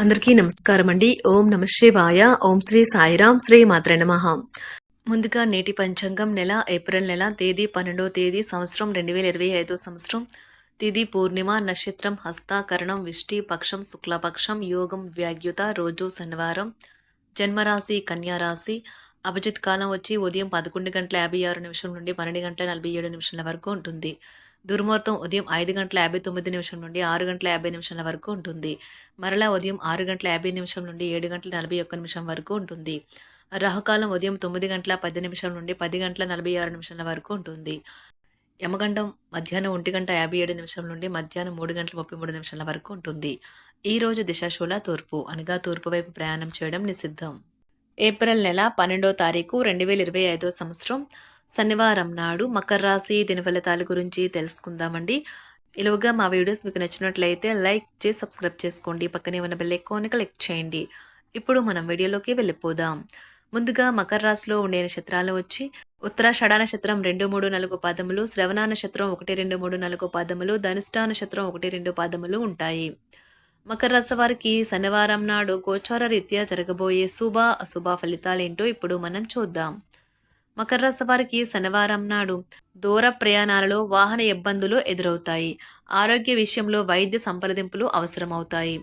అందరికీ నమస్కారం అండి. ఓం నమ శివాయ. ఓం శ్రీ సాయిరాం. శ్రీ మాత్రే నమః. ముందుగా నేటి పంచాంగం నెల ఏప్రిల్ నెల తేదీ 12వ తేదీ సంవత్సరం 2025 సంవత్సరం తిథి పూర్ణిమ నక్షత్రం హస్తాకరణం విష్టి పక్షం శుక్లపక్షం యోగం వ్యాగ్యుత రోజు శనివారం జన్మరాశి కన్యారాశి అభిజిత్ కాలం వచ్చి ఉదయం 11:56 నుండి 12:47 వరకు ఉంటుంది. దుర్ముహూర్తం ఉదయం 5:59 నుండి 6:50 వరకు ఉంటుంది. మరలా ఉదయం 6:50 నుండి 7:41 వరకు ఉంటుంది. రాహుకాలం ఉదయం 9:10 నుండి 10:46 వరకు ఉంటుంది. యమగండం మధ్యాహ్నం 1:57 నుండి మధ్యాహ్నం 3:33 వరకు ఉంటుంది. ఈ రోజు దిశాశూల తూర్పు అనగా తూర్పు వైపు ప్రయాణం చేయడం నిషిద్ధం. ఏప్రిల్ నెల 12వ తారీఖు 2025 సంవత్సరం శనివారం నాడు మకర రాశి దిన ఫలితాల గురించి తెలుసుకుందామండి. ఇలాగా మా వీడియోస్ మీకు నచ్చినట్లయితే లైక్ చేసి సబ్స్క్రైబ్ చేసుకోండి. పక్కనే ఉన్న బెల్ ఐకాన్ని క్లిక్ చేయండి. ఇప్పుడు మనం వీడియోలోకి వెళ్ళిపోదాం. ముందుగా మకర రాశిలో ఉండే నక్షత్రాలు వచ్చి ఉత్తరాషాఢ నక్షత్రం 2, 3, 4 పాదములు, శ్రవణ నక్షత్రం 1, 2, 3, 4 పాదములు, ధనిష్ట నక్షత్రం 1, 2 పాదములు ఉంటాయి. మకర రాశి వారికి శనివారం నాడు గోచార రీత్యా జరగబోయే శుభ అశుభ ఫలితాలేంటో ఇప్పుడు మనం చూద్దాం. మకర రాశి వారికి శనివారం నాడు దూర ప్రయాణాలలో వాహన ఇబ్బందులు ఎదురవుతాయి. ఆరోగ్య విషయంలో వైద్య సంప్రదింపులు అవసరమవుతాయి.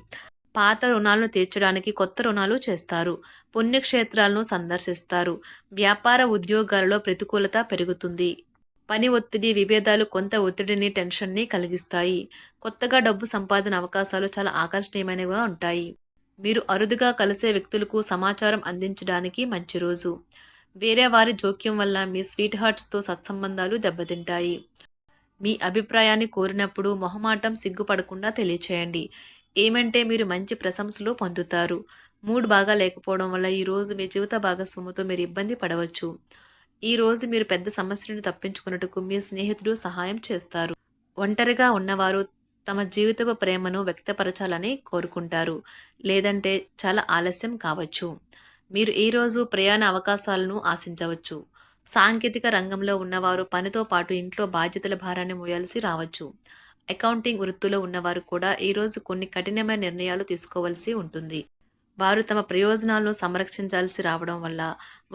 పాత రుణాలను తీర్చడానికి కొత్త రుణాలు చేస్తారు. పుణ్యక్షేత్రాలను సందర్శిస్తారు. వ్యాపార ఉద్యోగాలలో ప్రతికూలత పెరుగుతుంది. పని ఒత్తిడి విభేదాలు కొంత ఒత్తిడిని టెన్షన్ని కలిగిస్తాయి. కొత్తగా డబ్బు సంపాదన అవకాశాలు చాలా ఆకర్షణీయమైనవిగా ఉంటాయి. మీరు అరుదుగా కలిసే వ్యక్తులకు సమాచారం అందించడానికి మంచి రోజు. వేరే వారి జోక్యం వల్ల మీ స్వీట్ హార్ట్స్తో సత్సంబంధాలు దెబ్బతింటాయి. మీ అభిప్రాయాన్ని కోరినప్పుడు మొహమాటం సిగ్గుపడకుండా తెలియచేయండి. ఏమంటే మీరు మంచి ప్రశంసలు పొందుతారు. మూడ్ బాగా లేకపోవడం వల్ల ఈరోజు మీ జీవిత భాగస్వామితో మీరు ఇబ్బంది పడవచ్చు. ఈ రోజు మీరు పెద్ద సమస్యలను తప్పించుకున్నట్టుకు మీ స్నేహితుడు సహాయం చేస్తారు. ఒంటరిగా ఉన్నవారు తమ జీవితపు ప్రేమను వ్యక్తపరచాలని కోరుకుంటారు. లేదంటే చాలా ఆలస్యం కావచ్చు. మీరు ఈరోజు ప్రయాణ అవకాశాలను ఆశించవచ్చు. సాంకేతిక రంగంలో ఉన్నవారు పనితో పాటు ఇంట్లో బాధ్యతల భారాన్ని మోయాల్సి రావచ్చు. అకౌంటింగ్ వృత్తిలో ఉన్నవారు కూడా ఈరోజు కొన్ని కఠినమైన నిర్ణయాలు తీసుకోవాల్సి ఉంటుంది. వారు తమ ప్రయోజనాలను సంరక్షించాల్సి రావడం వల్ల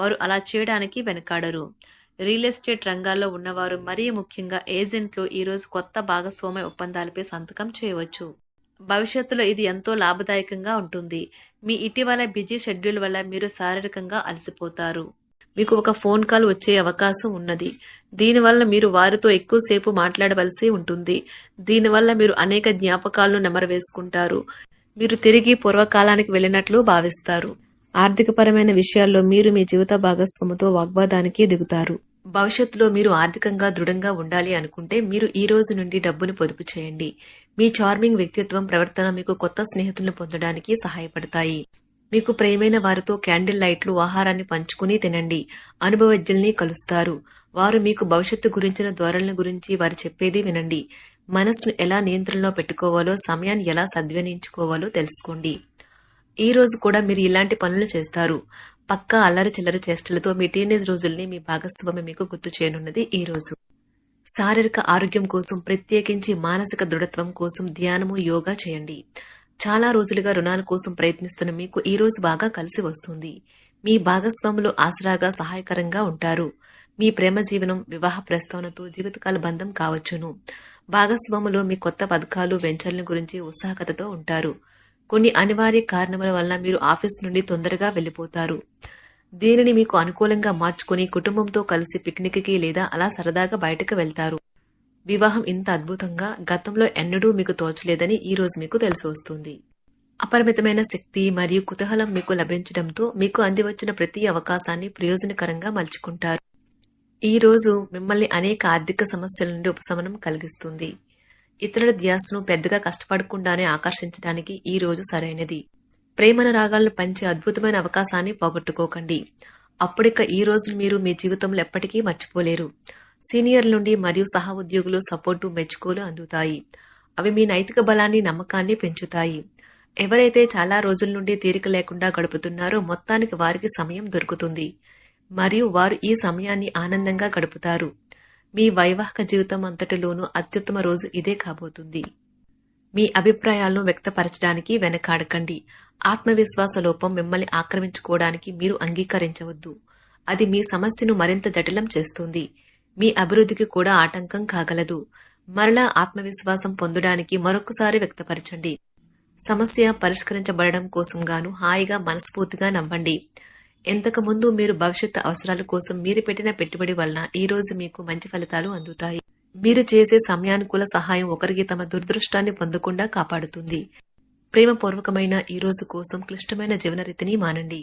వారు అలా చేయడానికి వెనకాడరు. రియల్ ఎస్టేట్ రంగాల్లో ఉన్నవారు మరీ ముఖ్యంగా ఏజెంట్లు ఈరోజు కొత్త భాగస్వామ్య ఒప్పందాలపై సంతకం చేయవచ్చు. భవిష్యత్తులో ఇది ఎంతో లాభదాయకంగా ఉంటుంది. మీ ఇటీవల బిజీ షెడ్యూల్ వల్ల మీరు శారీరకంగా అలసిపోతారు. మీకు ఒక ఫోన్ కాల్ వచ్చే అవకాశం ఉన్నది. దీనివల్ల మీరు వారితో ఎక్కువసేపు మాట్లాడవలసి ఉంటుంది. దీనివల్ల మీరు అనేక జ్ఞాపకాలను నెమరవేసుకుంటారు. మీరు తిరిగి పూర్వకాలానికి వెళ్ళినట్లు భావిస్తారు. ఆర్థికపరమైన విషయాల్లో మీరు మీ జీవిత భాగస్వామితో వాగ్వాదానికి దిగుతారు. భవిష్యత్తులో మీరు ఆర్థికంగా దృఢంగా ఉండాలి అనుకుంటే మీరు ఈ రోజు నుండి డబ్బును పొదుపు చేయండి. మీ చార్మింగ్ వ్యక్తిత్వం ప్రవర్తన మీకు కొత్త స్నేహితులను పొందడానికి సహాయపడతాయి. మీకు ప్రియమైన వారితో క్యాండిల్ లైట్లు ఆహారాన్ని పంచుకుని తినండి. అనుభవజ్ఞుల్ని కలుస్తారు. వారు మీకు భవిష్యత్తు గురించిన ధోరణుల గురించి వారు చెప్పేది వినండి. మనస్సును ఎలా నియంత్రణలో పెట్టుకోవాలో సమయాన్ని ఎలా సద్వినియోగించుకోవాలో తెలుసుకోండి. ఈ రోజు కూడా మీరు ఇలాంటి పనులు చేస్తారు. పక్కా అల్లరి చిల్లరి చేష్టలతో మీ టీనేజ్ రోజుల్ని మీ భాగస్వామి మీకు గుర్తు చేయనున్నది ఈ రోజు. శారీరక ఆరోగ్యం కోసం ప్రత్యేకించి మానసిక దృఢత్వం కోసం ధ్యానము యోగా చేయండి. చాలా రోజులుగా రుణాల కోసం ప్రయత్నిస్తున్న మీకు ఈ రోజు బాగా కలిసి వస్తుంది. మీ భాగస్వాములు ఆసరాగా సహాయకరంగా ఉంటారు. మీ ప్రేమ జీవనం వివాహ ప్రస్తావనతో జీవితకాల బంధం కావచ్చును. భాగస్వాములు మీ కొత్త పథకాలు వెంచర్ల గురించి ఉత్సాహకతతో ఉంటారు. కొన్ని అనివార్య కారణముల వల్ల మీరు ఆఫీస్ నుండి తొందరగా వెళ్లిపోతారు. దీనిని మీకు అనుకూలంగా మార్చుకుని కుటుంబంతో కలిసి పిక్నిక్కి లేదా అలా సరదాగా బయటకు వెళ్తారు. వివాహం ఇంత అద్భుతంగా గతంలో ఎన్నడూ మీకు తోచలేదని ఈ రోజు మీకు తెలిసి వస్తుంది. అపరిమితమైన శక్తి మరియు కుతూహలం మీకు లభించడంతో మీకు అందివచ్చిన ప్రతి అవకాశాన్ని ప్రయోజనకరంగా మలుచుకుంటారు. ఈ రోజు మిమ్మల్ని అనేక ఆర్థిక సమస్యల నుండి ఉపశమనం కలిగిస్తుంది. ఇతరుల ధ్యాసను పెద్దగా కష్టపడకుండానే ఆకర్షించడానికి ఈ రోజు సరైనది. ప్రేమన రాగాలను పంచే అద్భుతమైన అవకాశాన్ని పోగొట్టుకోకండి. అప్పుడిక ఈ రోజు మీరు మీ జీవితంలో ఎప్పటికీ మర్చిపోలేరు. సీనియర్ల నుండి మరియు సహ ఉద్యోగులు సపోర్టు మెచ్చుకోలు అందుతాయి. అవి మీ నైతిక బలాన్ని నమ్మకాన్ని పెంచుతాయి. ఎవరైతే చాలా రోజుల నుండి తీరిక లేకుండా గడుపుతున్నారో మొత్తానికి వారికి సమయం దొరుకుతుంది మరియు వారు ఈ సమయాన్ని ఆనందంగా గడుపుతారు. మీ వైవాహిక జీవితం అంతటిలోనూ అత్యుత్తమ రోజు ఇదే కాబోతుంది. మీ అభిప్రాయాలను వ్యక్తపరచడానికి వెనకాడకండి. ఆత్మవిశ్వాస లోపం మిమ్మల్ని ఆక్రమించుకోవడానికి మీరు అంగీకరించవద్దు. అది మీ సమస్యను మరింత జటిలం చేస్తుంది. మీ అభివృద్ధికి కూడా ఆటంకం కాగలదు. మరలా ఆత్మవిశ్వాసం పొందడానికి మరొకసారి వ్యక్తపరచండి. సమస్య పరిష్కరించబడడం కోసం గాను హాయిగా మనస్ఫూర్తిగా నవ్వండి. ఎంతకుముందు మీరు భవిష్యత్తు అవసరాల కోసం మీరు పెట్టిన పెట్టుబడి వలన ఈ రోజు మీకు మంచి ఫలితాలు అందుతాయి. మీరు చేసే సమయానుకూల సహాయం ఒకరికి తమ దురదృష్టాన్ని పొందకుండా కాపాడుతుంది. ప్రేమపూర్వకమైన ఈ రోజు కోసం క్లిష్టమైన జీవన రీతిని మానండి.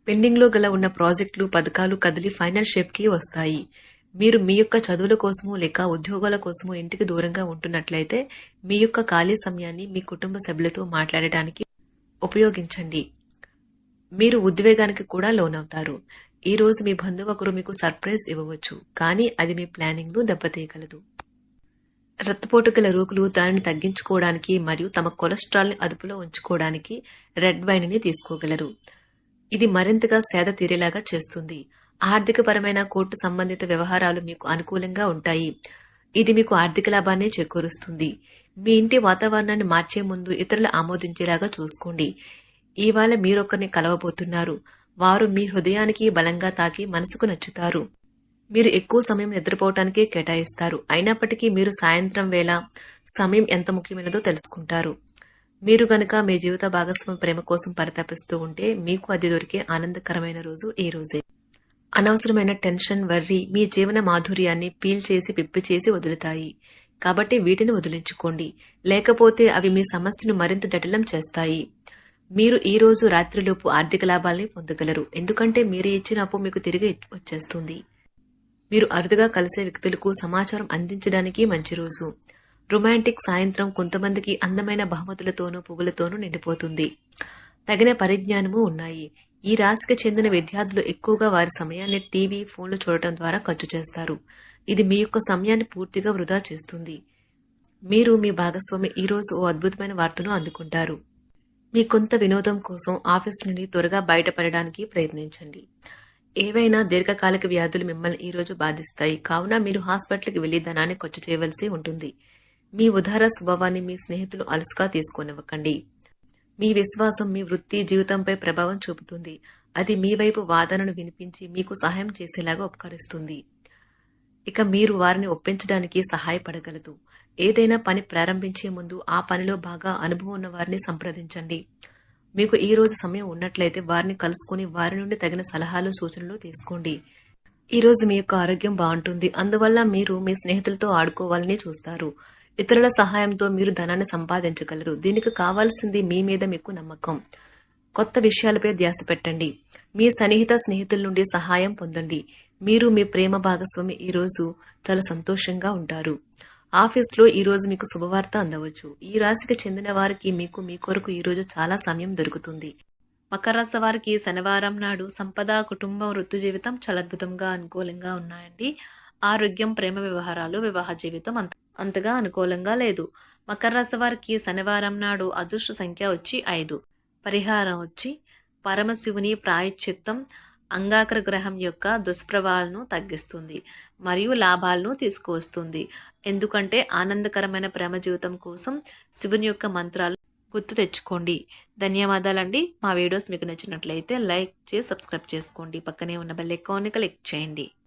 పెండింగ్లో గల ఉన్న ప్రాజెక్టులు పథకాలు కదిలి ఫైనల్ షేప్కి వస్తాయి. మీరు మీ యొక్క చదువుల కోసమో లేక ఉద్యోగాల కోసమో ఇంటికి దూరంగా ఉంటున్నట్లయితే మీ యొక్క ఖాళీ సమయాన్ని మీ కుటుంబ సభ్యులతో మాట్లాడటానికి ఉపయోగించండి. మీరు ఉద్వేగానికి కూడా లోనవుతారు. ఈ రోజు మీ బంధువు ఒకరు మీకు సర్ప్రైజ్ ఇవ్వవచ్చు, కానీ అది మీ ప్లానింగ్ ను దెబ్బతీయగలదు. రక్తపోటు గల రోగులు దానిని తగ్గించుకోవడానికి మరియు తమ కొలెస్ట్రాల్ ని అదుపులో ఉంచుకోవడానికి రెడ్ వైన్ ని తీసుకోగలరు. ఇది మరింతగా సేద తీరేలాగా చేస్తుంది. ఆర్థికపరమైన కోర్టు సంబంధిత వ్యవహారాలు మీకు అనుకూలంగా ఉంటాయి. ఇది మీకు ఆర్థిక లాభాన్ని చేకూరుస్తుంది. మీ ఇంటి వాతావరణాన్ని మార్చే ముందు ఇతరులు ఆమోదించేలాగా చూసుకోండి. ఇవాళ మీరొకరిని కలవబోతున్నారు. వారు మీ హృదయానికి బలంగా తాకి మనసుకు నచ్చుతారు. మీరు ఎక్కువ సమయం నిద్రపోవటానికే కేటాయిస్తారు. అయినప్పటికీ మీరు సాయంత్రం వేళ సమయం ఎంత ముఖ్యమైనదో తెలుసుకుంటారు. మీరు గనక మీ జీవిత భాగస్వామి ప్రేమ కోసం పరితపిస్తూ ఉంటే మీకు అది దొరికే ఆనందకరమైన రోజు ఈ రోజే. అనవసరమైన టెన్షన్, వర్రీ మీ జీవన మాధుర్యాన్ని పీల్చేసి పిప్పి చేసి వదులుతాయి. కాబట్టి వీటిని వదిలించుకోండి. లేకపోతే అవి మీ సమస్యను మరింత జటిలం చేస్తాయి. మీరు ఈ రోజు రాత్రిలోపు ఆర్థిక లాభాల్ని పొందగలరు. ఎందుకంటే మీరు ఇచ్చిన అప్పు మీకు తిరిగి వచ్చేస్తుంది. మీరు అరుదుగా కలిసే వ్యక్తులకు సమాచారం అందించడానికి మంచి రోజు. రొమాంటిక్ సాయంత్రం కొంతమందికి అందమైన బహుమతులతోనూ పువ్వులతోనూ నిండిపోతుంది. తగిన పరిజ్ఞానము ఉన్నాయి. ఈ రాశికి చెందిన విద్యార్థులు ఎక్కువగా వారి సమయాన్ని టీవీ, ఫోన్లు చూడటం ద్వారా ఖర్చు చేస్తారు. ఇది మీ యొక్క సమయాన్ని పూర్తిగా వృధా చేస్తుంది. మీరు మీ భాగస్వామి ఈ రోజు ఓ అద్భుతమైన వార్తను అందుకుంటారు. మీ కొంత వినోదం కోసం ఆఫీస్ నుండి త్వరగా బయటపడడానికి ప్రయత్నించండి. ఏవైనా దీర్ఘకాలిక వ్యాధులు మిమ్మల్ని ఈ రోజు బాధిస్తాయి. కావున మీరు హాస్పిటల్కి వెళ్లి ధనాన్ని ఖర్చు చేయవలసి ఉంటుంది. మీ ఉదార స్వభావాన్ని మీ స్నేహితులు అలసుగా తీసుకోనివ్వకండి. మీ విశ్వాసం మీ వృత్తి జీవితంపై ప్రభావం చూపుతుంది. అది మీ వైపు వాదనను వినిపించి మీకు సహాయం చేసేలాగా ఉపకరిస్తుంది. ఇక మీరు వారిని ఒప్పించడానికి సహాయపడగలదు. ఏదైనా పని ప్రారంభించే ముందు ఆ పనిలో బాగా అనుభవం ఉన్న వారిని సంప్రదించండి. మీకు ఈ రోజు సమయం ఉన్నట్లయితే వారిని కలుసుకుని వారి నుండి తగిన సలహాలు, సూచనలు తీసుకోండి. ఈ రోజు మీ యొక్క ఆరోగ్యం బాగుంటుంది. అందువల్ల మీరు మీ స్నేహితులతో ఆడుకోవాలని చూస్తారు. ఇతరుల సహాయంతో మీరు ధనాన్ని సంపాదించగలరు. దీనికి కావాల్సింది మీ మీద మీకు నమ్మకం. కొత్త విషయాలపై ధ్యాస పెట్టండి. మీ సన్నిహిత స్నేహితుల నుండి సహాయం పొందండి. మీరు మీ ప్రేమ భాగస్వామి ఈ రోజు చాలా సంతోషంగా ఉంటారు. ఆఫీస్లో ఈ రోజు మీకు శుభవార్త అందవచ్చు. ఈ రాశికి చెందిన వారికి మీకు మీ కొరకు ఈ రోజు చాలా సమయం దొరుకుతుంది. మకర రాశి వారికి శనివారం నాడు సంపద, కుటుంబం, వృత్తి జీవితం చాలా అద్భుతంగా అనుకూలంగా ఉన్నాయండి. ఆరోగ్యం, ప్రేమ వ్యవహారాలు, వివాహ జీవితం అంతగా అనుకూలంగా లేదు. మకర రాశి వారికి శనివారం నాడు అదృష్ట సంఖ్య వచ్చి 5. పరిహారం వచ్చి పరమశివుని ప్రాయశ్చిత్తం అంగారక గ్రహం యొక్క దుష్ప్రభావాలను తగ్గిస్తుంది మరియు లాభాలను తీసుకువస్తుంది. ఎందుకంటే ఆనందకరమైన ప్రేమ జీవితం కోసం శివుని యొక్క మంత్రాలు గుర్తు తెచ్చుకోండి. ధన్యవాదాలండి. మా వీడియోస్ మీకు నచ్చినట్లయితే లైక్ చేసి సబ్స్క్రైబ్ చేసుకోండి. పక్కనే ఉన్న బెల్ ఐకాన్ని క్లిక్ చేయండి.